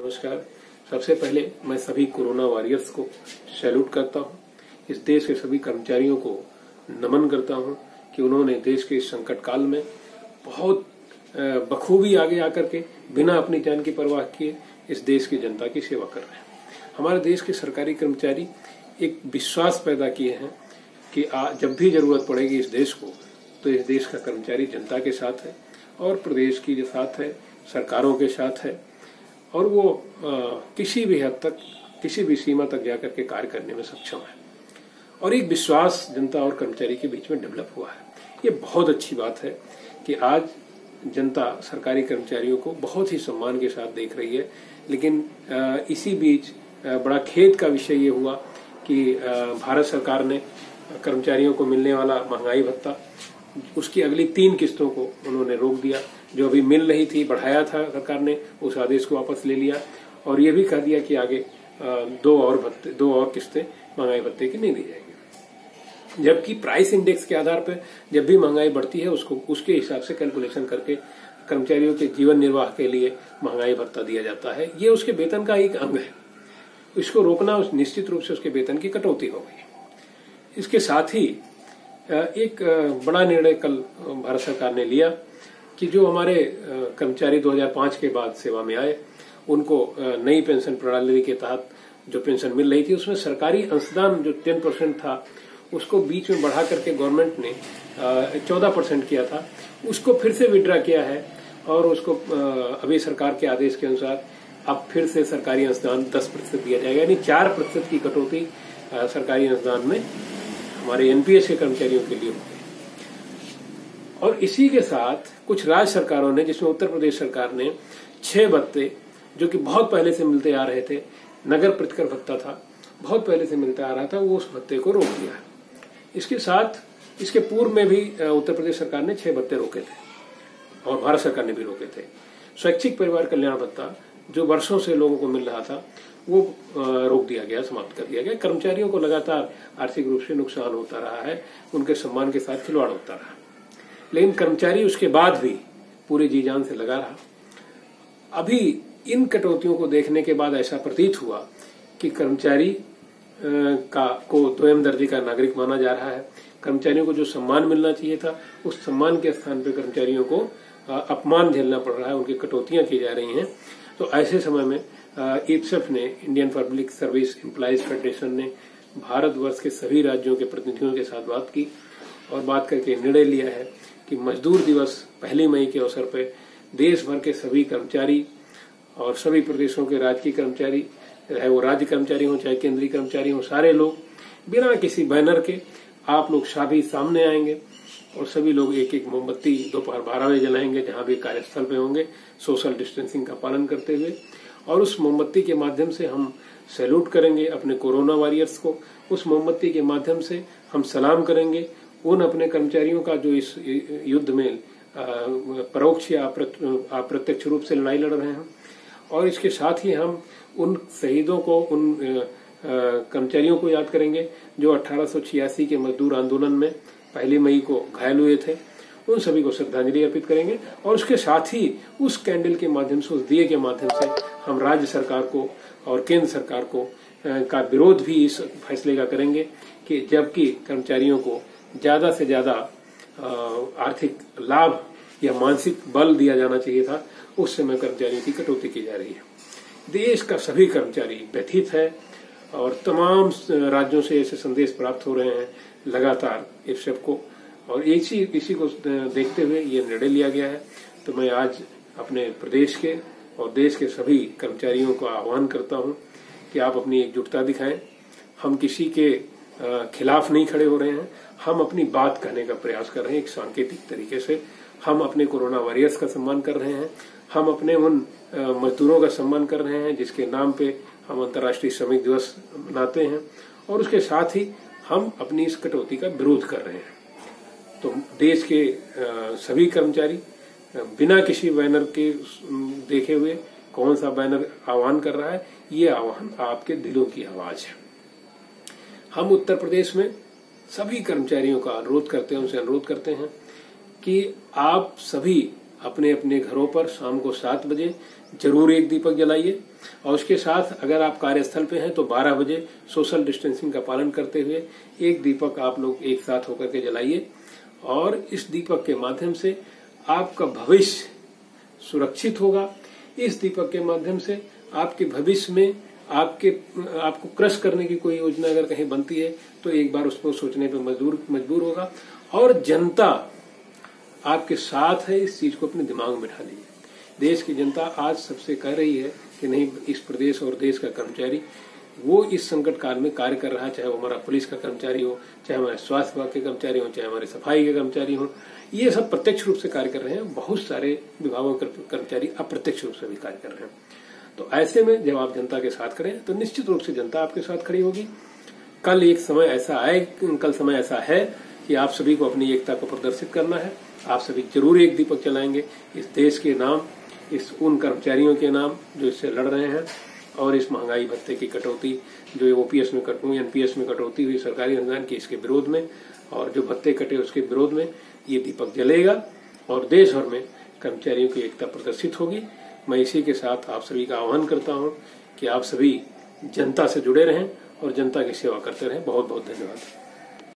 नमस्कार। सबसे पहले मैं सभी कोरोना वॉरियर्स को सैल्यूट करता हूं। इस देश के सभी कर्मचारियों को नमन करता हूं कि उन्होंने देश के इस संकट काल में बहुत बखूबी आगे आकर के बिना अपनी जान की परवाह किए इस देश की जनता की सेवा कर रहे हैं। हमारे देश के सरकारी कर्मचारी एक विश्वास पैदा किए हैं कि जब भी जरूरत पड़ेगी इस देश को, तो इस देश का कर्मचारी जनता के साथ है और प्रदेश की साथ है, सरकारों के साथ है और वो किसी भी हद तक, किसी भी सीमा तक जाकर के कार्य करने में सक्षम है और एक विश्वास जनता और कर्मचारी के बीच में डेवलप हुआ है। ये बहुत अच्छी बात है कि आज जनता सरकारी कर्मचारियों को बहुत ही सम्मान के साथ देख रही है। लेकिन इसी बीच बड़ा खेद का विषय ये हुआ कि भारत सरकार ने कर्मचारियों को मिलने वाला महंगाई भत्ता, उसकी अगली 3 किस्तों को उन्होंने रोक दिया। जो अभी मिल रही थी, बढ़ाया था सरकार ने, उस आदेश को वापस ले लिया और ये भी कह दिया कि आगे 2 और किस्तें महंगाई भत्ते की नहीं दी जाएगी। जबकि प्राइस इंडेक्स के आधार पर जब भी महंगाई बढ़ती है उसके हिसाब से कैलकुलेशन करके कर्मचारियों के जीवन निर्वाह के लिए महंगाई भत्ता दिया जाता है। ये उसके वेतन का एक अंग है। इसको रोकना निश्चित रूप से उसके वेतन की कटौती हो गई। इसके साथ ही एक बड़ा निर्णय कल भारत सरकार ने लिया कि जो हमारे कर्मचारी 2005 के बाद सेवा में आए, उनको नई पेंशन प्रणाली के तहत जो पेंशन मिल रही थी उसमें सरकारी अंशदान जो 10% था उसको बीच में बढ़ा करके गवर्नमेंट ने 14% किया था, उसको फिर से विड्रा किया है और उसको अभी सरकार के आदेश के अनुसार अब फिर से सरकारी अंशदान 10% दिया जाएगा, यानी 4% की कटौती सरकारी अंशदान में हमारे एनपीएस के कर्मचारियों के लिए होगी। और इसी के साथ कुछ राज्य सरकारों ने, जिसमें उत्तर प्रदेश सरकार ने 6 भत्ते जो कि बहुत पहले से मिलते आ रहे थे, नगर प्रतिकर भत्ता था, बहुत पहले से मिलता आ रहा था, वो उस भत्ते को रोक दिया है। इसके साथ इसके पूर्व में भी उत्तर प्रदेश सरकार ने 6 भत्ते रोके थे और भारत सरकार ने भी रोके थे। स्वैच्छिक परिवार कल्याण भत्ता जो वर्षों से लोगों को मिल रहा था वो रोक दिया गया, समाप्त कर दिया गया। कर्मचारियों को लगातार आर्थिक रूप से नुकसान होता रहा है, उनके सम्मान के साथ खिलवाड़ होता रहा, लेकिन कर्मचारी उसके बाद भी पूरी जी जान से लगा रहा। अभी इन कटौतियों को देखने के बाद ऐसा प्रतीत हुआ कि कर्मचारी को 2म दर्जे का नागरिक माना जा रहा है। कर्मचारियों को जो सम्मान मिलना चाहिए था उस सम्मान के स्थान पर कर्मचारियों को अपमान झेलना पड़ रहा है, उनकी कटौतियां की जा रही हैं। तो ऐसे समय में IPSF ने, Indian public service employees federation ने भारतवर्ष के सभी राज्यों के प्रतिनिधियों के साथ बात की और बात करके निर्णय लिया है कि मजदूर दिवस 1 मई के अवसर पर देश भर के सभी कर्मचारी और सभी प्रदेशों के राजकीय कर्मचारी, चाहे वो राज्य कर्मचारी हो चाहे केंद्रीय कर्मचारी हो, सारे लोग बिना किसी बैनर के आप लोग सभी सामने आएंगे और सभी लोग एक एक मोमबत्ती दोपहर 12 बजे जलाएंगे, जहां भी कार्यस्थल पे होंगे, सोशल डिस्टेंसिंग का पालन करते हुए। और उस मोमबत्ती के माध्यम से हम सैल्यूट करेंगे अपने कोरोना वॉरियर्स को। उस मोमबत्ती के माध्यम से हम सलाम करेंगे उन अपने कर्मचारियों का जो इस युद्ध में परोक्ष या अप्रत्यक्ष रूप से लड़ाई लड़ रहे हैं। और इसके साथ ही हम उन शहीदों को, उन कर्मचारियों को याद करेंगे जो 1886 के मजदूर आंदोलन में 1 मई को घायल हुए थे। उन सभी को श्रद्धांजलि अर्पित करेंगे और उसके साथ ही उस कैंडल के माध्यम से, उस दिए के माध्यम से हम राज्य सरकार को और केंद्र सरकार को का विरोध भी इस फैसले का करेंगे कि जबकि कर्मचारियों को ज्यादा से ज्यादा आर्थिक लाभ या मानसिक बल दिया जाना चाहिए था, उस समय कर्मचारियों की कटौती की जा रही है। देश का सभी कर्मचारी व्यथित है और तमाम राज्यों से ऐसे संदेश प्राप्त हो रहे हैं लगातार IPSF को, और इसी को देखते हुए ये निर्णय लिया गया है। तो मैं आज अपने प्रदेश के और देश के सभी कर्मचारियों को आह्वान करता हूं कि आप अपनी एकजुटता दिखाएं। हम किसी के खिलाफ नहीं खड़े हो रहे हैं, हम अपनी बात कहने का प्रयास कर रहे हैं एक सांकेतिक तरीके से। हम अपने कोरोना वॉरियर्स का सम्मान कर रहे हैं, हम अपने उन मजदूरों का सम्मान कर रहे हैं जिसके नाम पे हम अंतर्राष्ट्रीय श्रमिक दिवस मनाते हैं, और उसके साथ ही हम अपनी इस कटौती का विरोध कर रहे हैं। तो देश के सभी कर्मचारी बिना किसी बैनर के देखे हुए कौन सा बैनर आह्वान कर रहा है, ये आह्वान आपके दिलों की आवाज है। हम उत्तर प्रदेश में सभी कर्मचारियों का अनुरोध करते हैं, उनसे अनुरोध करते हैं कि आप सभी अपने अपने घरों पर शाम को 7 बजे जरूर एक दीपक जलाइए और उसके साथ अगर आप कार्यस्थल पे हैं तो 12 बजे सोशल डिस्टेंसिंग का पालन करते हुए एक दीपक आप लोग एक साथ होकर के जलाइए और इस दीपक के माध्यम से आपका भविष्य सुरक्षित होगा। इस दीपक के माध्यम से आपके भविष्य में आपको क्रश करने की कोई योजना अगर कहीं बनती है तो एक बार उसको सोचने पे मजबूर होगा। और जनता आपके साथ है, इस चीज को अपने दिमाग में बैठा लीजिए। देश की जनता आज सबसे कह रही है कि नहीं, इस प्रदेश और देश का कर्मचारी वो इस संकट काल में कार्य कर रहा है, चाहे वो हमारा पुलिस का कर्मचारी हो, चाहे हमारे स्वास्थ्य विभाग के कर्मचारी हो, चाहे हमारे सफाई के कर्मचारी हो, ये सब प्रत्यक्ष रूप से कार्य कर रहे हैं। बहुत सारे विभागों के कर्मचारी अप्रत्यक्ष रूप से भी कार्य कर रहे हैं। तो ऐसे में जब आप जनता के साथ खड़े हैं तो निश्चित रूप से जनता आपके साथ खड़ी होगी। कल समय ऐसा है कि आप सभी को अपनी एकता को प्रदर्शित करना है। आप सभी जरूर एक दीपक जलाएंगे इस देश के नाम, इस उन कर्मचारियों के नाम जो इससे लड़ रहे हैं, और इस महंगाई भत्ते की कटौती जो ओपीएस में एनपीएस में कटौती हुई सरकारी अनुदान की, इसके विरोध में, और जो भत्ते कटे उसके विरोध में ये दीपक जलेगा और देश भर में कर्मचारियों की एकता प्रदर्शित होगी। मैं इसी के साथ आप सभी का आह्वान करता हूं कि आप सभी जनता से जुड़े रहें और जनता की सेवा करते रहें। बहुत बहुत धन्यवाद।